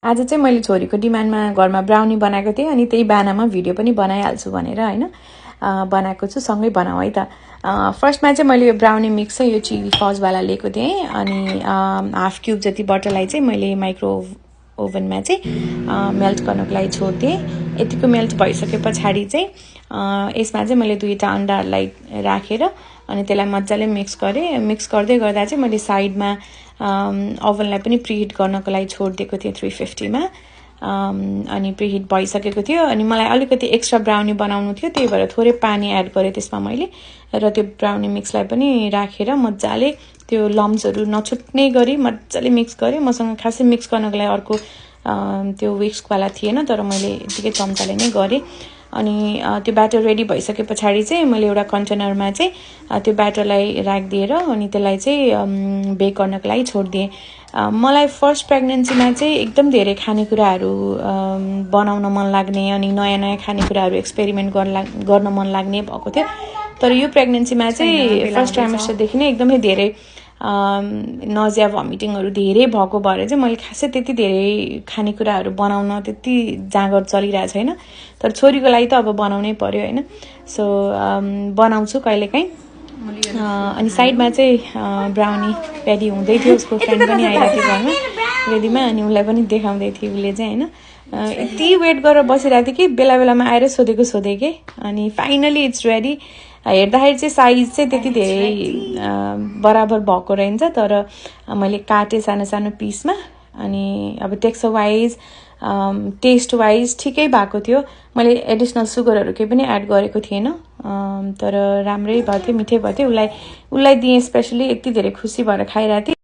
आज चाहिँ मैले छोरीको डिमान्डमा घरमा ब्राउनी बनाएको थिएँ अनि त्यही बानामा भिडियो पनि बनाइहाल्छु भनेर हैन बनाएको छु। सँगै बनाऊ है त। फर्स्टमा चाहिँ मैले यो ब्राउनी मिक्स चाहिँ यो चिली फजवाला लिएको थिएँ अनि हाफ क्यूब जति बटरलाई चाहिँ मैले माइक्रो ओभनमा चाहिँ मेल्ट गर्नको लागि छोड्दिएँ। यतिको मेल्ट भइसके पछाडि चाहिँ यसमा चाहिँ मैले दुईटा अन्डाहरूलाई राखेर अनि त्यसलाई मजाले मिक्स गरेँ। मिक्स गर्दै गर्दा चाहिँ मैले साइडमा ओभनलाई पनि प्रिहिट गर्नको लागि छोडिदिएको थिएँ 350 मा। अनि प्रिहिट भइसकेको थियो अनि मलाई अलिकति एक्स्ट्रा ब्राउनी बनाउनु थियो, त्यही भएर थोरै पानी एड गरेँ त्यसमा मैले र त्यो ब्राउनी मिक्सलाई पनि राखेर मजाले त्यो लम्सहरू नछुट्ने गरी मजाले मिक्स गरेँ। मसँग खासै मिक्स गर्नको लागि अर्को त्यो विस्कवाला थिएन तर मैले यतिकै चम्चाले नै गरेँ। अनि त्यो ब्याटर रेडी भइसके पछाडि चाहिँ मैले एउटा कन्टेनरमा चाहिँ त्यो ब्याटरलाई राखिदिएर अनि त्यसलाई चाहिँ बेक गर्नको लागि छोडिदिएँ। मलाई फर्स्ट प्रेग्नेन्सीमा चाहिँ एकदम धेरै खानेकुराहरू बनाउन मन लाग्ने अनि नयाँ नयाँ खानेकुराहरू एक्सपेरिमेन्ट गर्न मन लाग्ने भएको थियो। तर यो प्रेग्नेन्सीमा चाहिँ फर्स्ट ट्राइमेस्टरदेखि नै एकदमै धेरै नजिया भमिटिङहरू धेरै भएको भएर चाहिँ मैले खासै त्यति धेरै खानेकुराहरू बनाउन त्यति जाँगर चलिरहेको छैन। तर छोरीको लागि त अब बनाउनै पर्यो हैन। सो बनाउँछु कहिलेकाहीँ। अनि साइडमा चाहिँ ब्राउनी रेडी हुँदै थियो, उसको फ्रेन्ड पनि आइरहेको थियो घरमा रेडीमा अनि उसलाई पनि देखाउँदै थियो उसले चाहिँ हैन। यति वेट गरेर बसिरहेको थियो कि बेला बेलामा आएर सोधेको के अनि फाइनली इट्स रेडी। हेर्दाखेरि चाहिँ साइज चाहिँ त्यति धेरै बराबर भएको रहेछ तर मैले काटेँ सानो सानो पिसमा अनि अब टेक्सचर वाइज टेस्ट वाइज ठिकै भएको थियो। मैले एडिसनल सुगरहरू केही पनि एड गरेको थिएन तर राम्रै भयो थियो, मिठै भयो थियो। उसलाई दिएँ स्पेशली, यति धेरै खुसी भएर खाइरहेको थिएँ।